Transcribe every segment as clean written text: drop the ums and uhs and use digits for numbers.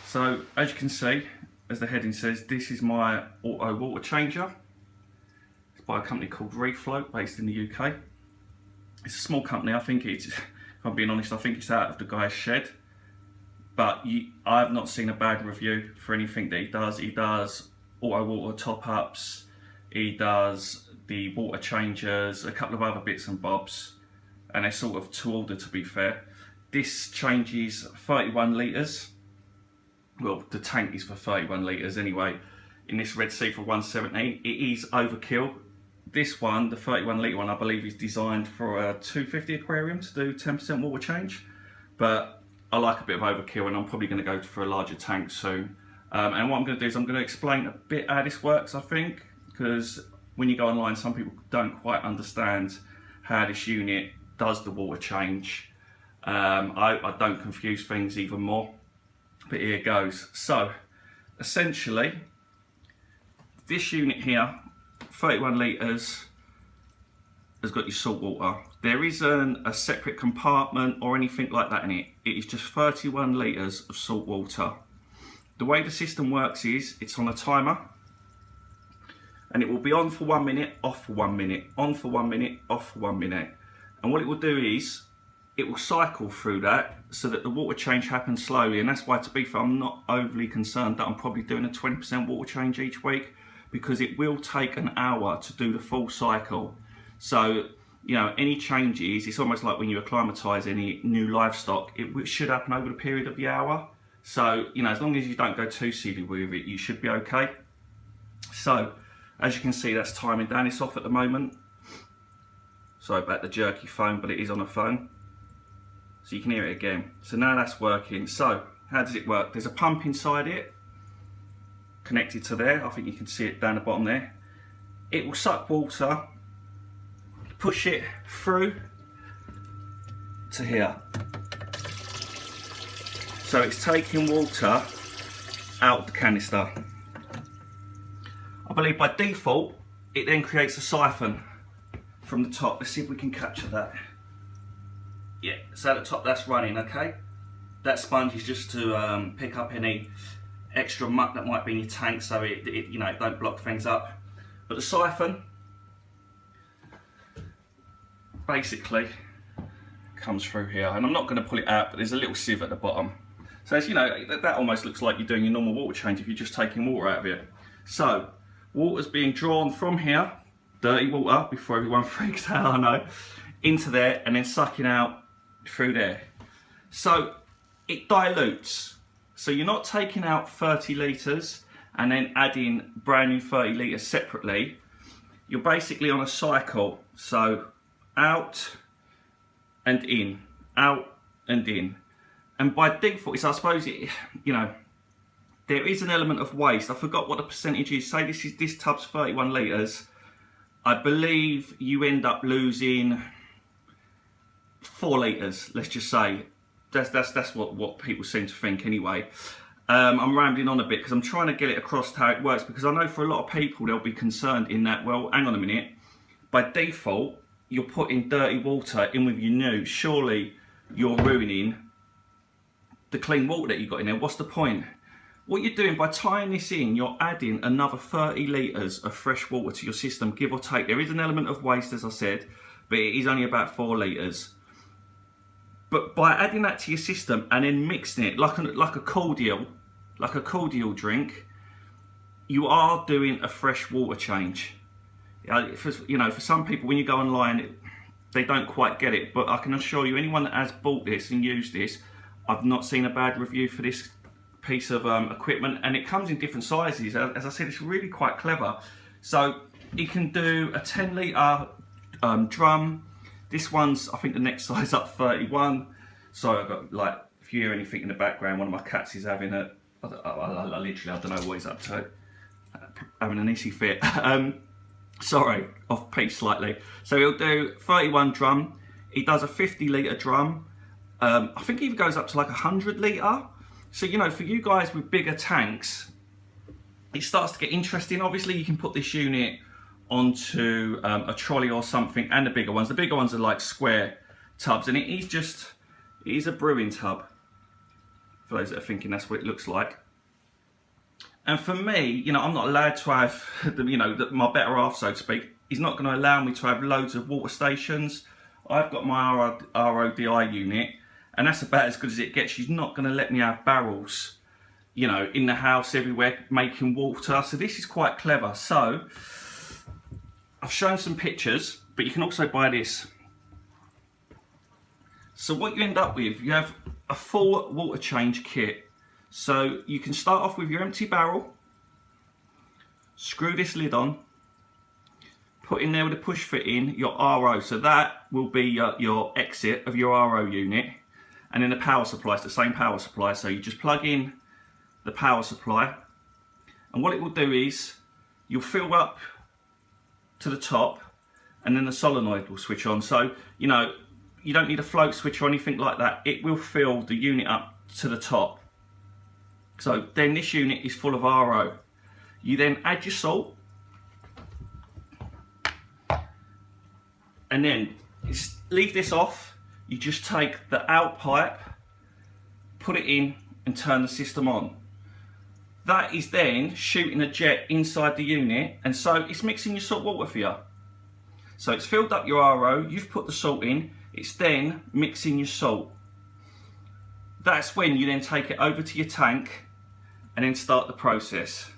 So as you can see, as the heading says, this is my auto water changer. It's by a company called Reefloat, based in the UK. It's a small company. I think it's, if I'm being honest, I think it's out of the guy's shed. But I have not seen a bad review for anything that he does. He does auto water top-ups, he does the water changers, a couple of other bits and bobs, and they're sort of to order, to be fair. This changes 31 litres. Well, the tank is for 31 litres anyway. In this Red Sea for 170, it is overkill. This one, the 31 litre one, I believe is designed for a 250 aquarium to do 10% water change. But I like a bit of overkill, and I'm probably going to go for a larger tank soon. And what I'm going to do is I'm going to explain a bit how this works, I think, because when you go online, some people don't quite understand how this unit does the water change. I don't confuse things even more, but here it goes. So essentially, this unit here, 31 litres, has got your salt water. There isn't a separate compartment or anything like that in it. It is just 31 litres of salt water. The way the system works is it's on a timer, and it will be on for 1 minute, off for 1 minute, on for 1 minute, off for 1 minute. And what it will do is it will cycle through that so that the water change happens slowly. And that's why, to be fair, I'm not overly concerned that I'm probably doing a 20% water change each week, because it will take an hour to do the full cycle. So, you know, any changes, it's almost like when you acclimatise any new livestock, it should happen over the period of the hour. So, you know, as long as you don't go too silly with it, you should be okay. So, as you can see, that's timing down. It's off at the moment. Sorry about the jerky phone, but it is on a phone. So you can hear it again. So now that's working. So, how does it work? There's a pump inside it, connected to there. I think you can see it down the bottom there. It will suck water, push it through to here. So it's taking water out of the canister. I believe by default, it then creates a siphon from the top. Let's see if we can capture that. Yeah, so at the top that's running, okay? That sponge is just to pick up any extra muck that might be in your tank, so it you know, it don't block things up. But the siphon basically comes through here, and I'm not going to pull it out, but there's a little sieve at the bottom. So as you know, that almost looks like you're doing your normal water change if you're just taking water out of it. So water's being drawn from here, dirty water, before everyone freaks out, I know, into there, and then sucking out through there. So it dilutes. So you're not taking out 30 litres and then adding brand new 30 litres separately. You're basically on a cycle. So out and in, out and in. And by default, I suppose it, you know, there is an element of waste. I forgot what the percentage is. Say this tub's 31 litres. I believe you end up losing 4 litres, let's just say. That's what people seem to think anyway. I'm rambling on a bit because I'm trying to get it across how it works, because I know for a lot of people they'll be concerned in that, well, hang on a minute, by default you're putting dirty water in with your new. Surely you're ruining the clean water that you've got in there. What's the point? What you're doing by tying this in, you're adding another 30 litres of fresh water to your system, give or take. There is an element of waste, as I said, but it is only about 4 litres. But by adding that to your system and then mixing it like a cordial drink, you are doing a fresh water change. You know, for some people, when you go online, they don't quite get it. But I can assure you, anyone that has bought this and used this, I've not seen a bad review for this piece of equipment. And it comes in different sizes. As I said, it's really quite clever. So it can do a 10 litre drum. This one's, I think the next size up 31. So I've got, like, if you hear anything in the background, one of my cats is having a, I literally, I don't know what he's up to, having an issy fit. Sorry, off piece slightly. So he'll do 31 drum. He does a 50 litre drum. I think he even goes up to like 100 litre. So, you know, for you guys with bigger tanks, it starts to get interesting. Obviously, you can put this unit onto a trolley or something, and the bigger ones. The bigger ones are like square tubs, and it is a brewing tub. for those that are thinking that's what it looks like. And for me, you know, I'm not allowed to have, you know, my better half, so to speak. He's not going to allow me to have loads of water stations. I've got my RODI unit, and that's about as good as it gets. She's not going to let me have barrels, you know, in the house everywhere making water. So this is quite clever. So I've shown some pictures, but you can also buy this. So what you end up with, you have a full water change kit. So you can start off with your empty barrel, screw this lid on, put in there with a push fit in your RO. So that will be your exit of your RO unit. And then the power supply, it's the same power supply. So you just plug in the power supply. And what it will do is you'll fill up to the top and then the solenoid will switch on. So, you know, you don't need a float switch or anything like that. It will fill the unit up to the top. So then this unit is full of RO. You then add your salt. And then leave this off. You just take the out pipe, put it in and turn the system on. That is then shooting a jet inside the unit, and so it's mixing your salt water for you. So it's filled up your RO, you've put the salt in, it's then mixing your salt. That's when you then take it over to your tank and then start the process.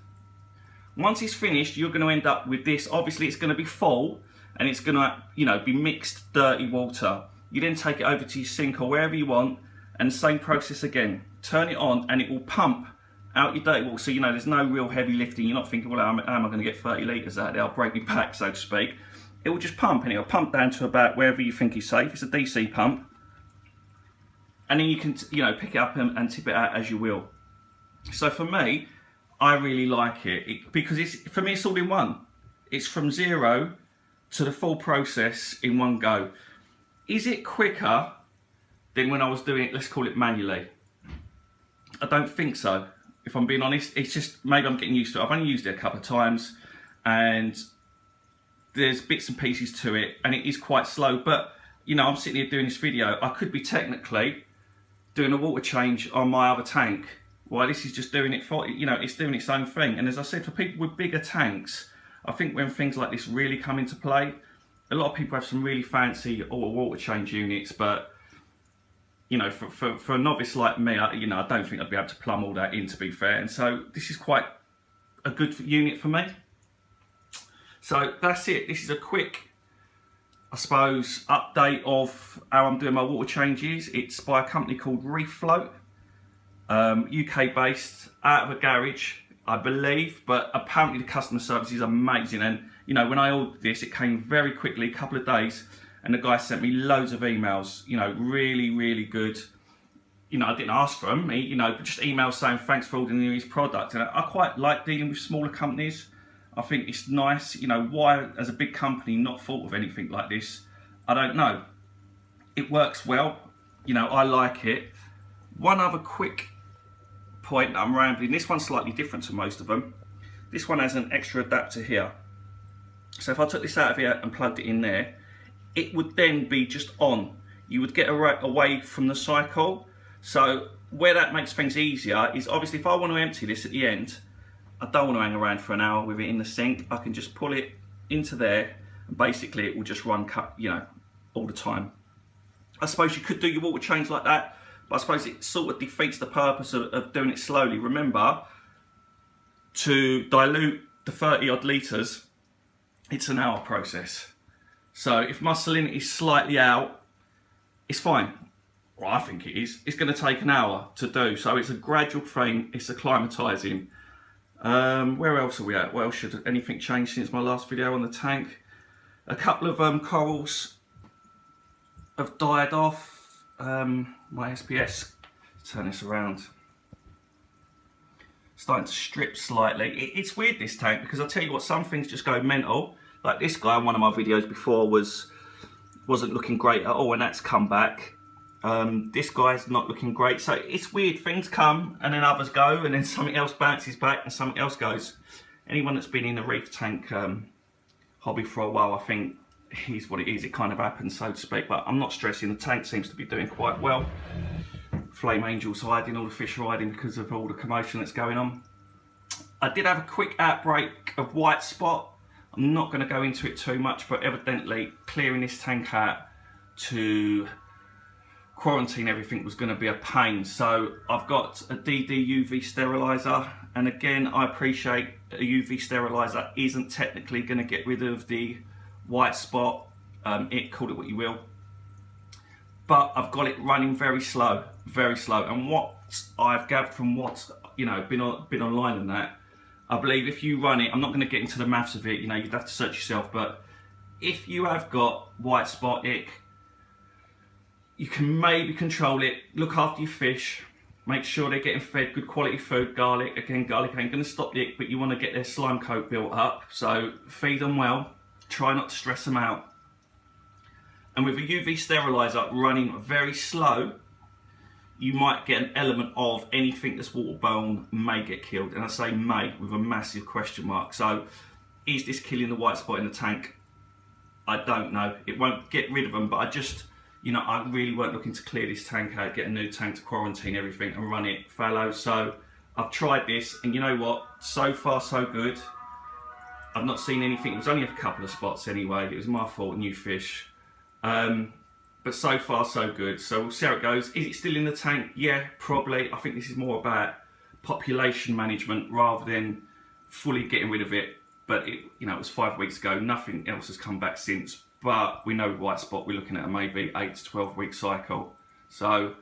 Once it's finished, you're going to end up with this. Obviously it's going to be full and it's going to, you know, be mixed dirty water. You then take it over to your sink or wherever you want, and the same process again. Turn it on and it will pump out your dirty water. So, you know, there's no real heavy lifting. You're not thinking, well, how am I going to get 30 litres out there? I'll break my back, so to speak. It will just pump, and it'll pump down to about wherever you think is safe. It's a DC pump. And then you can, you know, pick it up and tip it out as you will. So for me, I really like it because for me it's all in one. It's from zero to the full process in one go. Is it quicker than when I was doing it, let's call it manually? I don't think so, if I'm being honest. It's just, maybe I'm getting used to it. I've only used it a couple of times and there's bits and pieces to it and it is quite slow, but you know, I'm sitting here doing this video. I could be technically doing a water change on my other tank. Well, this is just doing it for, you know, it's doing its own thing. And as I said, for people with bigger tanks, I think when things like this really come into play, a lot of people have some really fancy water change units, but you know, for a novice like me, you know, I don't think I'd be able to plumb all that in, to be fair. And so this is quite a good unit for me. So that's it. This is a quick, I suppose, update of how I'm doing my water changes. It's by a company called Reefloat. UK based, out of a garage, I believe, but apparently the customer service is amazing. And you know, when I ordered this, it came very quickly, a couple of days, and the guy sent me loads of emails, you know, really good. You know, I didn't ask for them, you know, just emails saying thanks for ordering his product. And I quite like dealing with smaller companies. I think it's nice. You know, why as a big company not thought of anything like this, I don't know. It works well, you know, I like it. One other quick point that I'm rambling, this one's slightly different to most of them. This one has an extra adapter here. So if I took this out of here and plugged it in there, it would then be just on. You would get away from the cycle. So where that makes things easier is obviously if I want to empty this at the end, I don't want to hang around for an hour with it in the sink. I can just pull it into there and basically it will just run, you know, all the time. I suppose you could do your water change like that, but I suppose it sort of defeats the purpose of doing it slowly. Remember, to dilute the 30 odd litres, it's an hour process. So if my salinity is slightly out, it's fine. Well, I think it is. It's going to take an hour to do. So it's a gradual thing. It's acclimatising. Where else are we at? Well, should anything change since my last video on the tank? A couple of corals have died off. My SPS, turn this around, starting to strip slightly. It's weird, this tank, because I'll tell you what, some things just go mental. Like this guy in one of my videos before wasn't looking great at all, and that's come back. This guy's not looking great. So it's weird, things come and then others go, and then something else bounces back and something else goes. Anyone that's been in the reef tank hobby for a while, I think he's what it is. It kind of happens, so to speak, but I'm not stressing. The tank seems to be doing quite well flame angels hiding, all the fish are hiding because of all the commotion that's going on. I did have a quick outbreak of white spot. I'm not going to go into it too much, but evidently clearing this tank out to quarantine everything was going to be a pain. So I've got a DD UV sterilizer, and again, I appreciate a UV sterilizer isn't technically going to get rid of the white spot, call it what you will, but I've got it running very slow, and what I've gathered from what, you know, been online and that, I believe if you run it, I'm not going to get into the maths of it, you know, you'd have to search yourself, but if you have got white spot ick, you can maybe control it, look after your fish, make sure they're getting fed good quality food, garlic. Again, garlic ain't going to stop the ick, but you want to get their slime coat built up, so feed them well, try not to stress them out. And with a UV sterilizer running very slow, you might get an element of anything that's waterborne may get killed. And I say may with a massive question mark. So is this killing the white spot in the tank? I don't know. It won't get rid of them, but I just, you know, I really weren't looking to clear this tank out, get a new tank to quarantine everything and run it fallow. So I've tried this, and you know what? So far so good. I've not seen anything. It was only a couple of spots anyway. It was my fault, new fish. But so far so good. So we'll see how it goes. Is it still in the tank? Yeah, probably. I think this is more about population management rather than fully getting rid of it. But it, you know, it was 5 weeks ago. Nothing else has come back since. But we know white spot, we're looking at a maybe 8 to 12 week cycle. So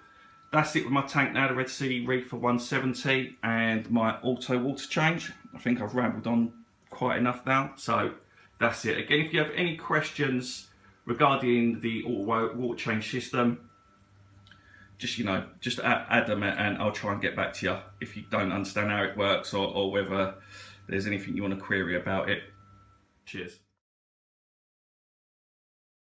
that's it with my tank now, the Red Sea Reef for 170 and my auto water change. I think I've rambled on quite enough now. So that's it. Again, if you have any questions regarding the auto water change system, just, you know, just add them and I'll try and get back to you if you don't understand how it works or whether there's anything you want to query about it. Cheers.